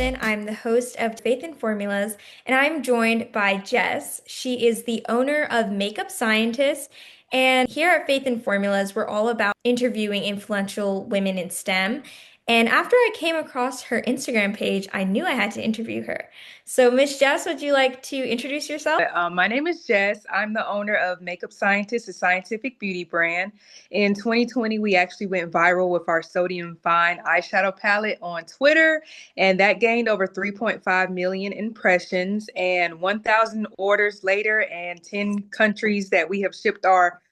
Allison. I'm the host of Faith and Formulas, and I'm joined by Jess. She is the owner of Makeup Scientist. And here at Faith and Formulas, we're all about interviewing influential women in STEM. And after I came across her Instagram page, I knew I had to interview her. So, Miss Jess, would you like to introduce yourself? My name is Jess. I'm the owner of Makeup Scientist, a scientific beauty brand. In 2020, we actually went viral with our sodium fine eyeshadow palette on Twitter, and that gained over 3.5 million impressions. And 1,000 orders later, and 10 countries that we have shipped our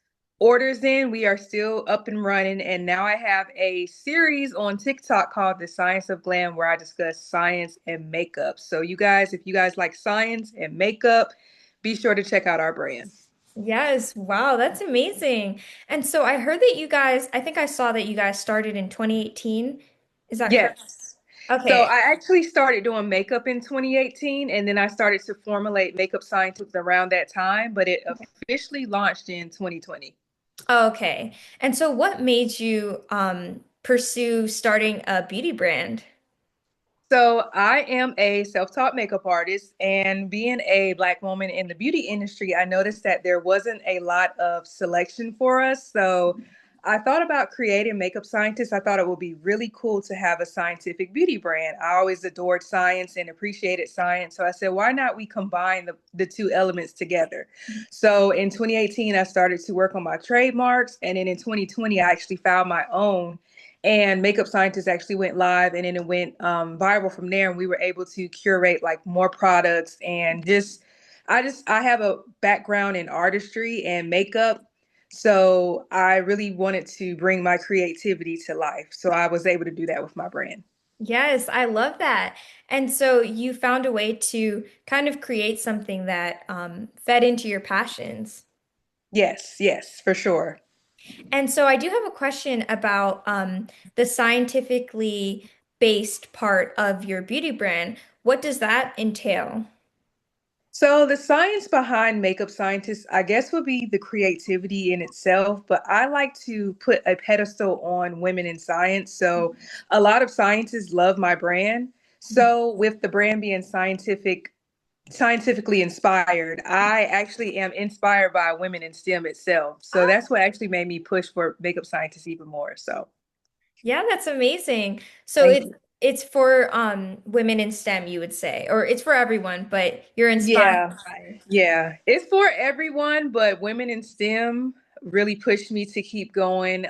orders in, we are still up and running. And now I have a series on TikTok called The Science of Glam, where I discuss science and makeup. So, you guys, if you guys like science and makeup, be sure to check out our brand. Yes, wow, that's amazing. And so I heard that you guys, I think I saw that you guys started in 2018. Is that correct? Yes. So Okay. I actually started doing makeup in 2018, and then I started to formulate makeup scientists around that time, but it officially launched in 2020. Okay. And so what made you pursue starting a beauty brand? So I am a self-taught makeup artist, and being a Black woman in the beauty industry, I noticed that there wasn't a lot of selection for us. So I thought about creating Makeup Scientists. I thought it would be really cool to have a scientific beauty brand. I always adored science and appreciated science. So I said, why not we combine the two elements together? So in 2018, I started to work on my trademarks. And then in 2020, I actually found my own, and Makeup Scientist actually went live, and then it went viral from there, and we were able to curate like more products. And I have a background in artistry and makeup, so I really wanted to bring my creativity to life, so I was able to do that with my brand. Yes, I love that. And so you found a way to kind of create something that fed into your passions. Yes, yes, for sure. And so I do have a question about the scientifically based part of your beauty brand. What does that entail? So the science behind makeup scientists, I guess, would be the creativity in itself, but I like to put a pedestal on women in science. So a lot of scientists love my brand. So with the brand being scientifically inspired, I actually am inspired by women in STEM itself. So that's what actually made me push for makeup scientists even more. So Yeah, that's amazing. So thank it's you. it's for women in STEM, you would say, or it's for everyone, but you're inspired Yeah. by. Yeah, it's for everyone, but women in STEM really pushed me to keep going.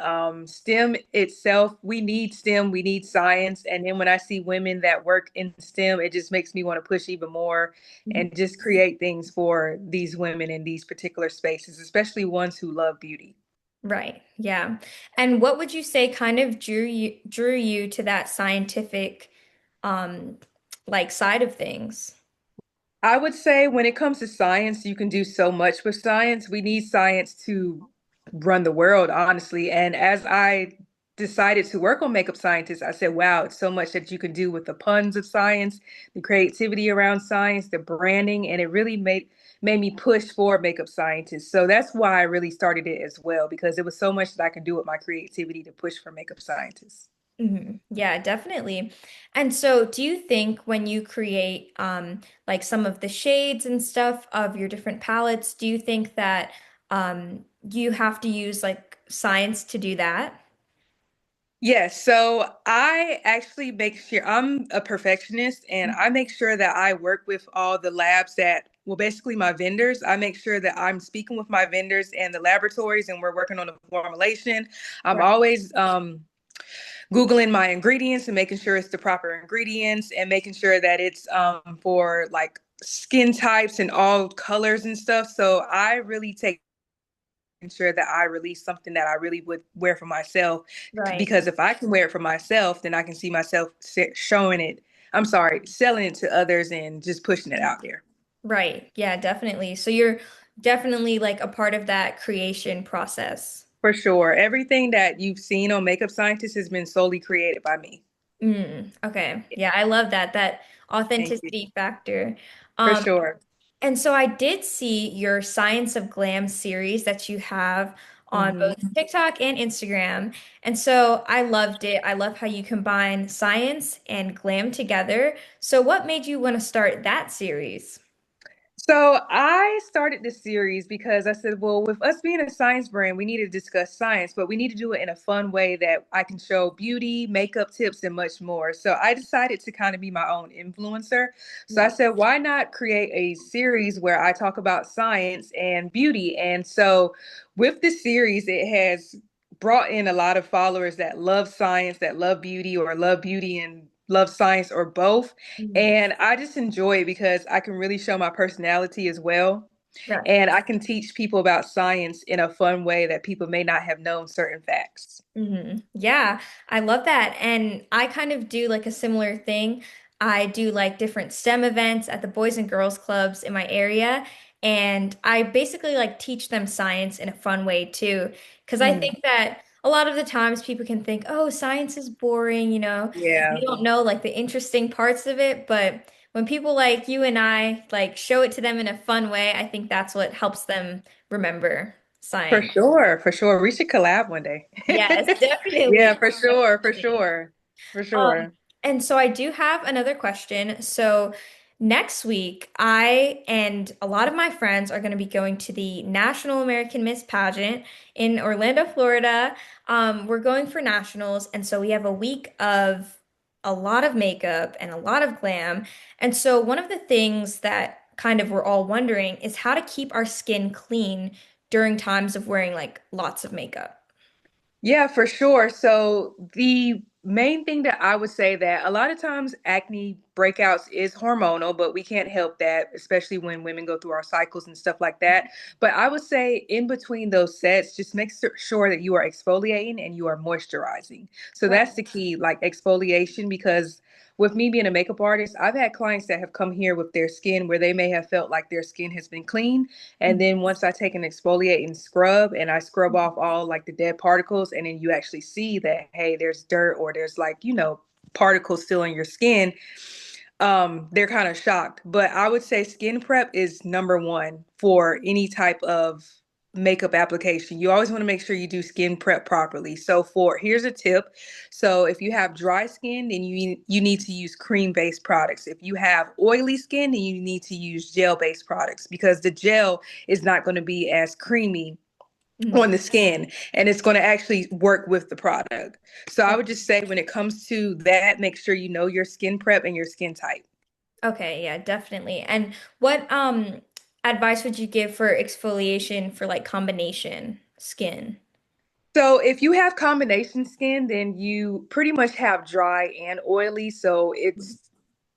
STEM itself, we need STEM, we need science. And then when I see women that work in STEM, it just makes me want to push even more Mhm. and just create things for these women in these particular spaces, especially ones who love beauty. Right. Yeah. And what would you say kind of drew you to that scientific um like side of things? I would say when it comes to science, you can do so much with science. We need science to run the world, honestly. And as I decided to work on makeup scientists, I said, wow, it's so much that you can do with the puns of science, the creativity around science, the branding, and it really made me push for makeup scientists. So that's why I really started it as well, because there was so much that I can do with my creativity to push for makeup scientists. Yeah, definitely. And so do you think when you create like some of the shades and stuff of your different palettes, do you think that you have to use like science to do that? Yes, so I actually make sure I'm a perfectionist, and I make sure that I work with all the labs that, well, basically my vendors. I make sure that I'm speaking with my vendors and the laboratories, and we're working on a formulation. I'm Right. always Googling my ingredients and making sure it's the proper ingredients, and making sure that it's for like skin types and all colors and stuff. So I really take ensure that I release something that I really would wear for myself. Right. Because if I can wear it for myself, then I can see myself showing it. I'm sorry, selling it to others and just pushing it out there. Right. Yeah, definitely. So you're definitely like a part of that creation process. For sure. Everything that you've seen on Makeup Scientist has been solely created by me. Okay. Yeah, I love that Thank you. authenticity factor. For Um, sure. and so I did see your Science of Glam series that you have on both Hmm. TikTok and Instagram. And so I loved it. I love how you combine science and glam together. So what made you want to start that series? So I started this series because I said, well, with us being a science brand, we need to discuss science, but we need to do it in a fun way that I can show beauty, makeup tips, and much more. So I decided to kind of be my own influencer. So I said, why not create a series where I talk about science and beauty? And so with this series, it has brought in a lot of followers that love science, that love beauty, or love beauty and love science, or both. Mhm. And I just enjoy it because I can really show my personality as well. Right. And I can teach people about science in a fun way that people may not have known certain facts. Yeah, I love that. And I kind of do like a similar thing. I do like different STEM events at the Boys and Girls Clubs in my area. And I basically like teach them science in a fun way too. Because I Hmm. think that a lot of the times people can think, oh, science is boring, they Yeah, don't know like the interesting parts of it. But when people like you and I like show it to them in a fun way, I think that's what helps them remember for science. sure, for sure. We should collab one day. Yes, Yeah, definitely. for sure, for Definitely. sure, for Um, sure. and so I do have another question. So next week, I and a lot of my friends are going to be going to the National American Miss pageant in Orlando, Florida. We're going for nationals, and so we have a week of a lot of makeup and a lot of glam. And so one of the things that kind of we're all wondering is how to keep our skin clean during times of wearing like lots of makeup. Yeah, for sure. So the main thing that I would say that a lot of times acne breakouts is hormonal, but we can't help that, especially when women go through our cycles and stuff like that. But I would say in between those sets, just make sure that you are exfoliating and you are moisturizing. So Right. that's the key, like exfoliation, because with me being a makeup artist, I've had clients that have come here with their skin where they may have felt like their skin has been clean, and then once I take an exfoliating scrub and I scrub off all like the dead particles, and then you actually see that, hey, there's dirt or there's like, particles still in your skin, they're kind of shocked. But I would say skin prep is number one for any type of makeup application. You always want to make sure you do skin prep properly. So here's a tip. So if you have dry skin, then you need to use cream-based products. If you have oily skin, then you need to use gel-based products because the gel is not going to be as creamy Mhm. on the skin, and it's going to actually work with the product. So I would just say when it comes to that, make sure you know your skin prep and your skin type. Okay, yeah, definitely. And what advice would you give for exfoliation for like combination skin? So if you have combination skin, then you pretty much have dry and oily. So it's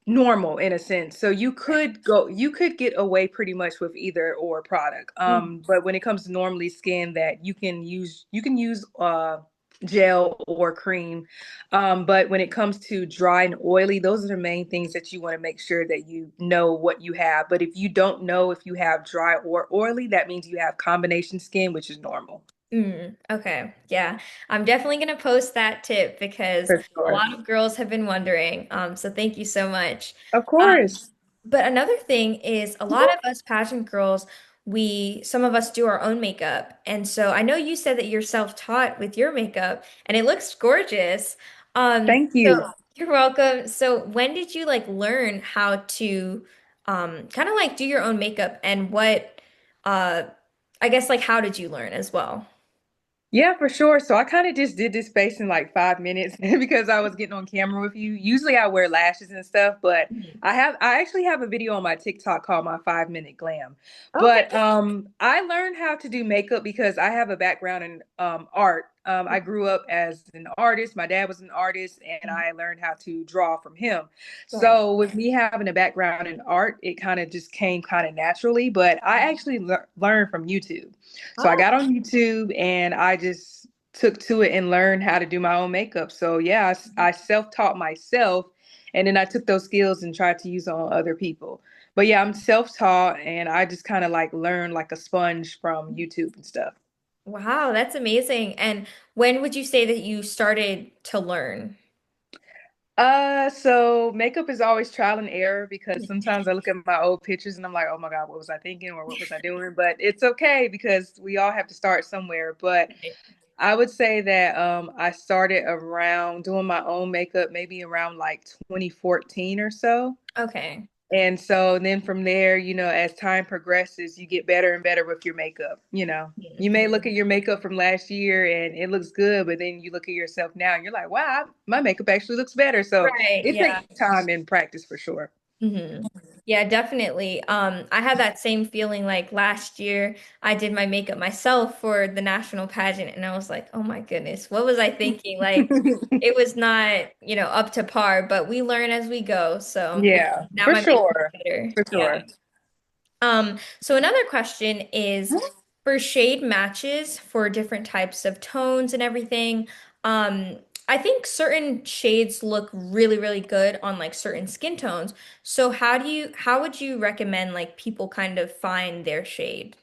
normal in a sense. So you could get away pretty much with either or product. Mhm. But when it comes to normally skin that you can use gel or cream. But when it comes to dry and oily, those are the main things that you want to make sure that you know what you have. But if you don't know if you have dry or oily, that means you have combination skin, which is normal. Okay, yeah. I'm definitely gonna post that tip because For a sure. lot of girls have been wondering. So thank you so much. Of Um, course. But another thing is a lot of us pageant girls, some of us do our own makeup. And so I know you said that you're self-taught with your makeup and it looks gorgeous. Thank So you. you're welcome. So when did you like learn how to kind of like do your own makeup and uh I guess like how did you learn as well? Yeah, for sure. So I kind of just did this space in like 5 minutes because I was getting on camera with you. Usually I wear lashes and stuff, but Mhm. I actually have a video on my TikTok called my 5 minute glam. Okay. But I learned how to do makeup because I have a background in art. I grew up as an artist. My dad was an artist and I learned how to draw from him. Right. So with me having a background in art, it kind of just came kind of naturally, but I actually learned from YouTube. So I Oh, got on YouTube and I just took to it and learned how to do my own makeup. So yeah, I self-taught myself, and then I took those skills and tried to use it on other people. But yeah, I'm self-taught and I just kind of like learn like a sponge from YouTube and stuff. wow, that's amazing. And when would you say that you started to learn? So makeup is always trial and error because sometimes I look at my old pictures and I'm like, oh my God, what was I thinking or what was I doing? But it's okay because we all have to start somewhere. But Right. I would say that I started around doing my own makeup maybe around like 2014 or so. Okay. And so then from there, as time progresses, you get better and better with your makeup. Mhm. You may look at your makeup from last year and it looks good, but then you look at yourself now and you're like, wow, my makeup actually looks better. So Right. it Yeah. takes time and practice for sure. Yeah, definitely. I had that same feeling like last year I did my makeup myself for the national pageant and I was like, "Oh my goodness, what was I thinking?" Like it was not, up to par, but we learn as we go. So Yeah, now for my makeup's sure. better. For Yeah. sure. So another question is for shade matches for different types of tones and everything. Um, I think certain shades look really, really good on like certain skin tones. So how would you recommend like people kind of find their shade?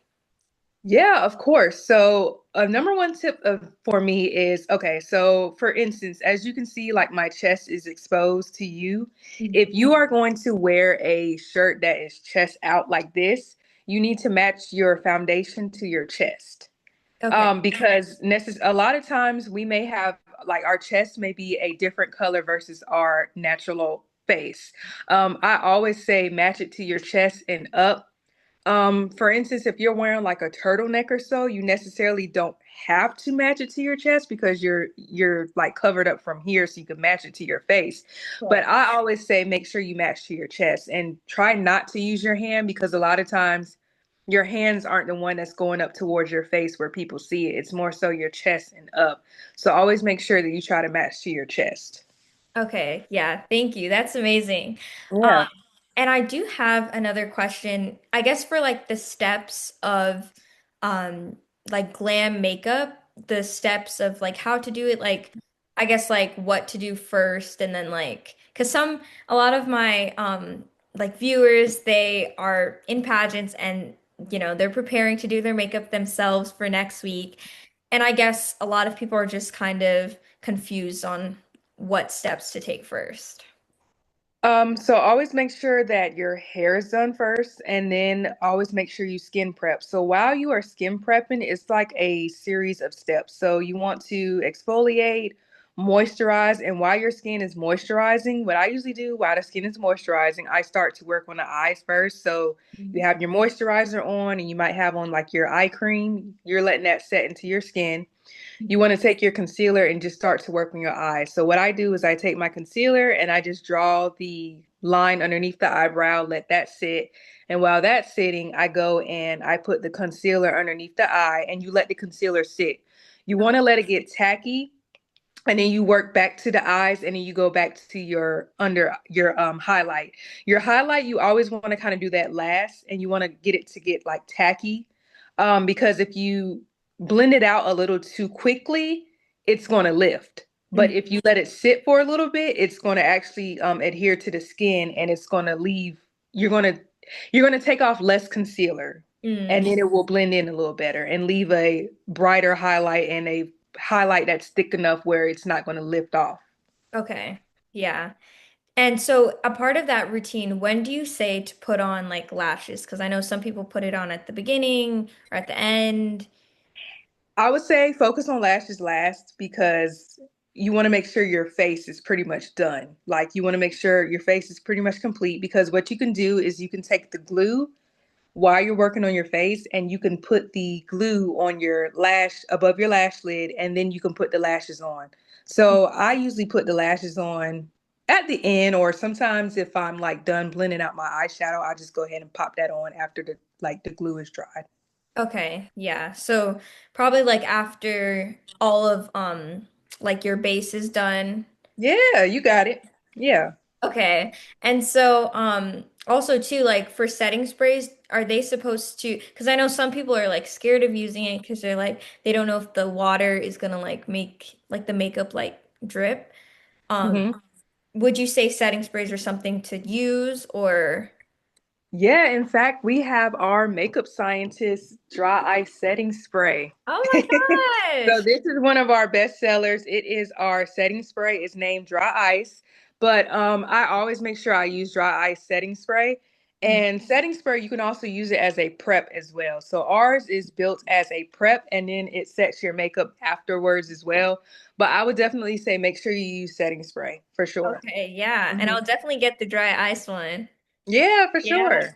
Yeah, of course. So, a number one tip for me is okay. So, for instance, as you can see, like my chest is exposed to you. Mhm. If you are going to wear a shirt that is chest out like this, you need to match your foundation to your chest. Okay. Because a lot of times we may have like our chest may be a different color versus our natural face. I always say match it to your chest and up. For instance, if you're wearing like a turtleneck or so, you necessarily don't have to match it to your chest because you're like covered up from here so you can match it to your face. But Right. I always say make sure you match to your chest and try not to use your hand because a lot of times your hands aren't the one that's going up towards your face where people see it. It's more so your chest and up. So always make sure that you try to match to your chest. Okay. Yeah. Thank you. That's amazing. Yeah. And I do have another question, I guess for like the steps of um like glam makeup, the steps of like how to do it, like I guess like what to do first and then like because a lot of my like viewers, they are in pageants and they're preparing to do their makeup themselves for next week. And I guess a lot of people are just kind of confused on what steps to take first. So always make sure that your hair is done first and then always make sure you skin prep. So while you are skin prepping, it's like a series of steps. So you want to exfoliate, moisturize, and while your skin is moisturizing, what I usually do while the skin is moisturizing, I start to work on the eyes first. So you have your moisturizer on and you might have on like your eye cream. You're letting that set into your skin. You want to take your concealer and just start to work on your eyes. So what I do is I take my concealer and I just draw the line underneath the eyebrow, let that sit. And while that's sitting, I go and I put the concealer underneath the eye and you let the concealer sit. You want to let it get tacky and then you work back to the eyes and then you go back to your under your highlight. Your highlight, you always want to kind of do that last and you want to get it to get like tacky. Because if you blend it out a little too quickly, it's going to lift. But Mhm. if you let it sit for a little bit, it's going to actually adhere to the skin and it's going to leave you're going to you're going to take off less concealer and Mm. then it will blend in a little better and leave a brighter highlight and a highlight that's thick enough where it's not going to lift off. Okay. Yeah. And so a part of that routine, when do you say to put on like lashes? Because I know some people put it on at the beginning or at the end. I would say focus on lashes last because you want to make sure your face is pretty much done. Like you want to make sure your face is pretty much complete because what you can do is you can take the glue while you're working on your face and you can put the glue on your lash above your lash lid and then you can put the lashes on. So I usually put the lashes on at the end or sometimes if I'm like done blending out my eyeshadow, I just go ahead and pop that on after the glue is dried. Okay. Yeah. So probably like after all of like your base is done. Yeah, you got it. Yeah. Okay. And so also too like for setting sprays, are they supposed to because I know some people are like scared of using it because they're like they don't know if the water is gonna like make like the makeup like drip. Um hmm would you say setting sprays are something to use or Yeah, in fact, we have our makeup scientist dry ice setting spray. Oh my So gosh. this is one of our best sellers. It is our setting spray. It's named Dry Ice. But I always make sure I use dry ice setting spray. Mm. And setting spray, you can also use it as a prep as well. So ours is built as a prep and then it sets your makeup afterwards as well. But I would definitely say make sure you use setting spray for sure. Okay, yeah, and Hmm. I'll definitely get the dry ice one. Yeah, for Yeah.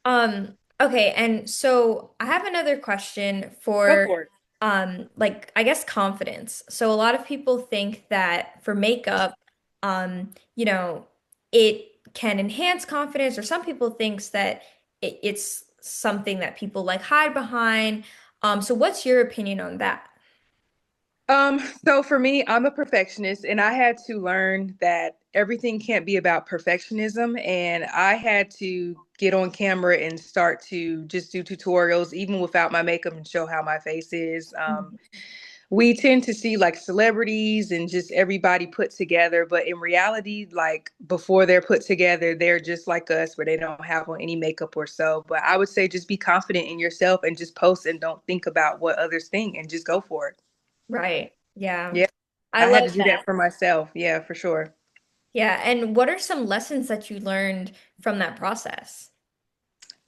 sure. Okay, and so I have another question Go for for it. like I guess confidence. So a lot of people think that for makeup, you know, it can enhance confidence, or some people thinks that it's something that people like hide behind. So what's your opinion on that? So for me, I'm a perfectionist and I had to learn that everything can't be about perfectionism. And I had to get on camera and start to just do tutorials, even without my makeup, and show how my face is. We tend to see like celebrities and just everybody put together, but in reality, like before they're put together, they're just like us, where they don't have on any makeup or so. But I would say just be confident in yourself and just post and don't think about what others think and just go for it. Right. Yeah. Yeah. I I had love to do that. that for myself. Yeah, for sure. Yeah. And what are some lessons that you learned from that process?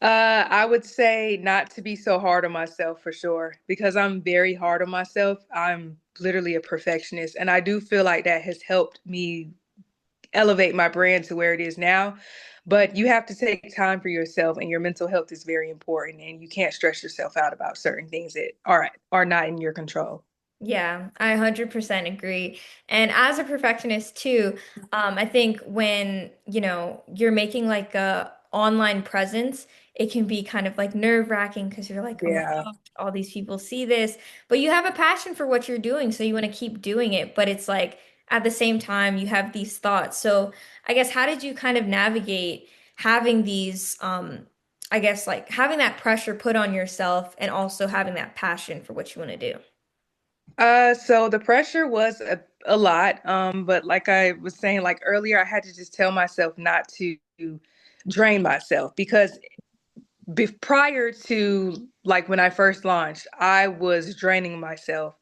I would say not to be so hard on myself for sure, because I'm very hard on myself. I'm literally a perfectionist, and I do feel like that has helped me elevate my brand to where it is now. But you have to take time for yourself, and your mental health is very important, and you can't stress yourself out about certain things that are not in your control. Yeah, I 100% agree. And as a perfectionist too, I think when, you're making like a online presence, it can be kind of like nerve-wracking because you're like, oh my Yeah. gosh, all these people see this, but you have a passion for what you're doing, so you want to keep doing it. But it's like at the same time, you have these thoughts. So I guess how did you kind of navigate having these, I guess like having that pressure put on yourself and also having that passion for what you want to do? So the pressure was a lot. But like I was saying like earlier, I had to just tell myself not to drain myself, because prior to like when I first launched, I was draining myself.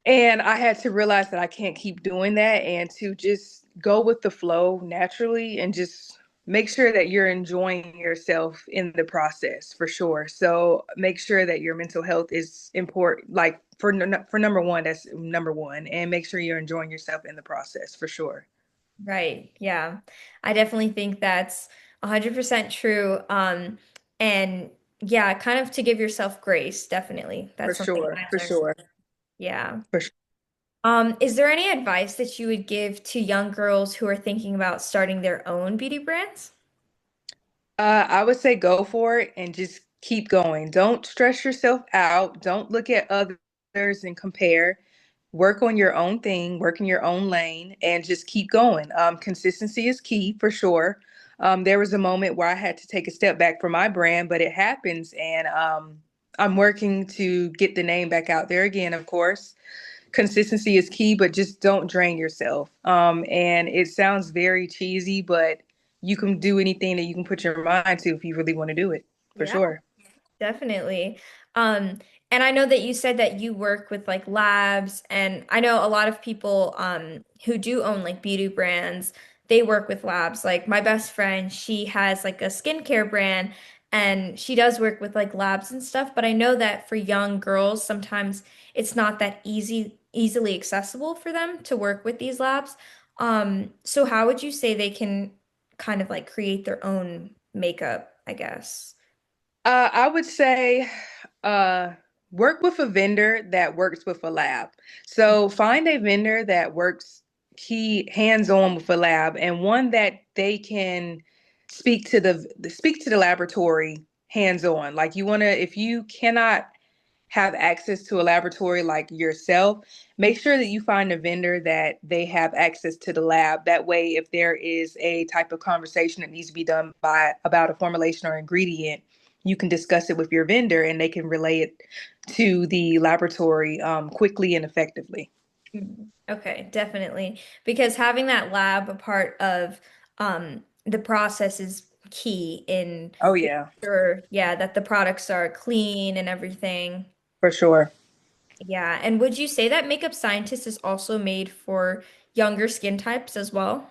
And I had to realize that I can't keep doing that and to just go with the flow naturally and just make sure that you're enjoying yourself in the process for sure. So make sure that your mental health is important. Like for number one, that's number one, and make sure you're enjoying yourself in the process for sure. Right. Yeah. I definitely think that's 100% true. And yeah, kind of to give yourself grace, definitely. For That's something sure. I For learned. sure. Yeah. For sure. Is there any advice that you would give to young girls who are thinking about starting their own beauty brands? I would say go for it and just keep going. Don't stress yourself out. Don't look at others and compare. Work on your own thing, work in your own lane, and just keep going. Consistency is key for sure. There was a moment where I had to take a step back from my brand, but it happens, and I'm working to get the name back out there again, of course. Consistency is key, but just don't drain yourself. And it sounds very cheesy, but you can do anything that you can put your mind to if you really want to do it, for Yeah. sure. Definitely. Um, and I know that you said that you work with like labs, and I know a lot of people who do own like beauty brands, they work with labs. Like my best friend, she has like a skincare brand and she does work with like labs and stuff, but I know that for young girls, sometimes it's not that easily accessible for them to work with these labs. So how would you say they can kind of like create their own makeup, I guess? I would say uh, work with a vendor that works with a lab. So find a vendor that works key hands-on with a lab, and one that they can speak to the laboratory hands-on. Like you want to, if you cannot have access to a laboratory like yourself, make sure that you find a vendor that they have access to the lab. That way, if there is a type of conversation that needs to be done by about a formulation or ingredient, you can discuss it with your vendor and they can relay it to the laboratory quickly and effectively. Mhm. Okay, definitely. Because having that lab a part of the process is key in Oh making yeah, sure, yeah, that the products are clean and everything. for sure. Yeah. And would you say that Makeup Scientist is also made for younger skin types as well?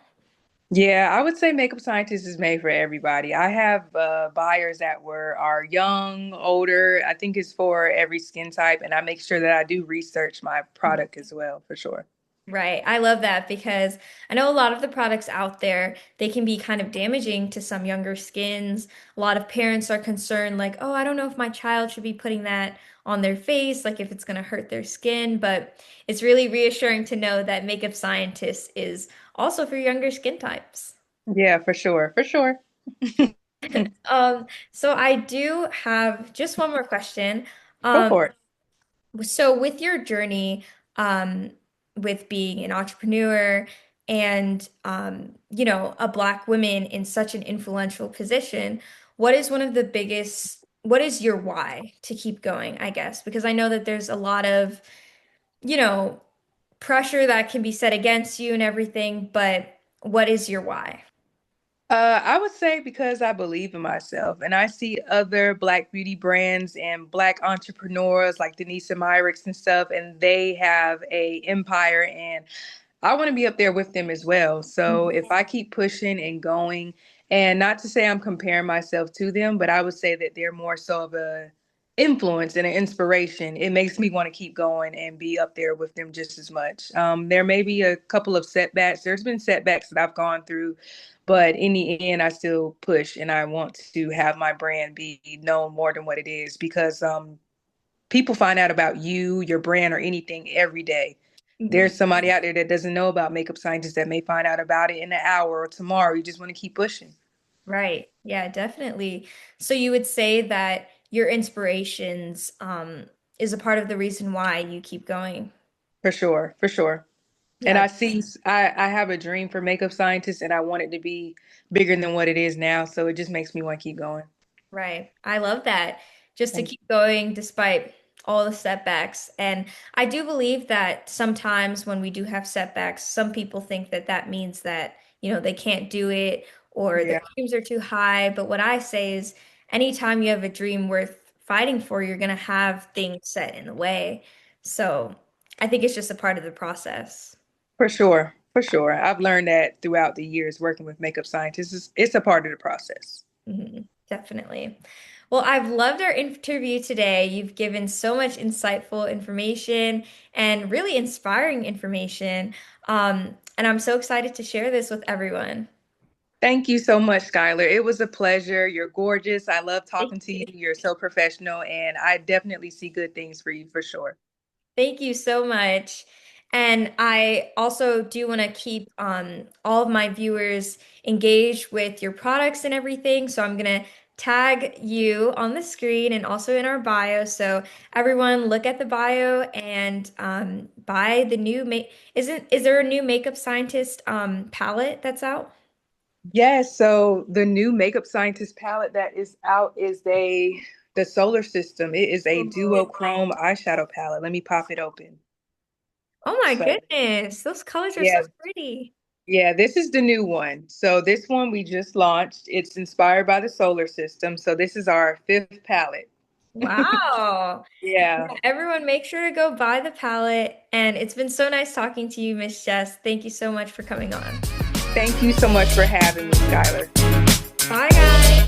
Yeah, I would say Makeup Scientist is made for everybody. I have buyers that are young, older. I think it's for every skin type, and I make sure that I do research my product as well, for sure. Right. I love that because I know a lot of the products out there, they can be kind of damaging to some younger skins. A lot of parents are concerned, like, oh, I don't know if my child should be putting that on their face, like if it's going to hurt their skin. But it's really reassuring to know that Makeup Scientist is also for younger skin types. Yeah, for sure, for sure. So I do have just one more question. Go Um, for it. So with your journey, with being an entrepreneur and a black woman in such an influential position, what is one of the what is your why to keep going, I guess? Because I know that there's a lot of, you know, pressure that can be set against you and everything, but what is your why? I would say because I believe in myself and I see other Black beauty brands and Black entrepreneurs like Denise and Myrick's and stuff, and they have a empire, and I want to be up there with them as well. So if I keep pushing and going, and not to say I'm comparing myself to them, but I would say that they're more so of a influence and an inspiration. It makes me want to keep going and be up there with them just as much. There may be a couple of setbacks. There's been setbacks that I've gone through, but in the end, I still push and I want to have my brand be known more than what it is because people find out about you, your brand, or anything every day. Mhm. There's somebody out there that doesn't know about Makeup Scientists that may find out about it in an hour or tomorrow. You just want to keep pushing. Right. Yeah, definitely. So you would say that your inspirations is a part of the reason why you keep going. For sure, for sure. And Yeah, I have a dream for Makeup Scientists and I want it to be bigger than what it is now. So it just makes me want to keep going. right. I love that. Just to Thank keep going despite all the setbacks. And I do believe that sometimes when we do have setbacks, some people think that that means that, they can't do it or you. their Yeah, dreams are too high. But what I say is anytime you have a dream worth fighting for, you're going to have things set in the way. So I think it's just a part of the process. for sure. For sure. I've learned that throughout the years working with Makeup Scientists. It's a part of the process. Definitely. Well, I've loved our interview today. You've given so much insightful information and really inspiring information. And I'm so excited to share this with everyone. Thank you so much, Skylar. It was a pleasure. You're gorgeous. I love Thank talking to you. you. You're so professional, and I definitely see good things for you for sure. Thank you so much. And I also do want to keep all of my viewers engaged with your products and everything. So I'm going to tag you on the screen and also in our bio. So everyone look at the bio and buy the new make. Is there a new Makeup Scientist palette that's out? Yes, so the new Makeup Scientist palette that is out is the Solar System. It is a Ooh. duochrome eyeshadow palette. Let me pop it open. Oh my So, goodness, those colors are so yeah, pretty. yeah, this is the new one. So this one we just launched. It's inspired by the Solar System. So this is our fifth palette. Wow. Yeah. Yeah, everyone, make sure to go buy the palette. And it's been so nice talking to you, Miss Jess. Thank you so much for coming on. Thank you so much for having me, Skylar. Bye, guys.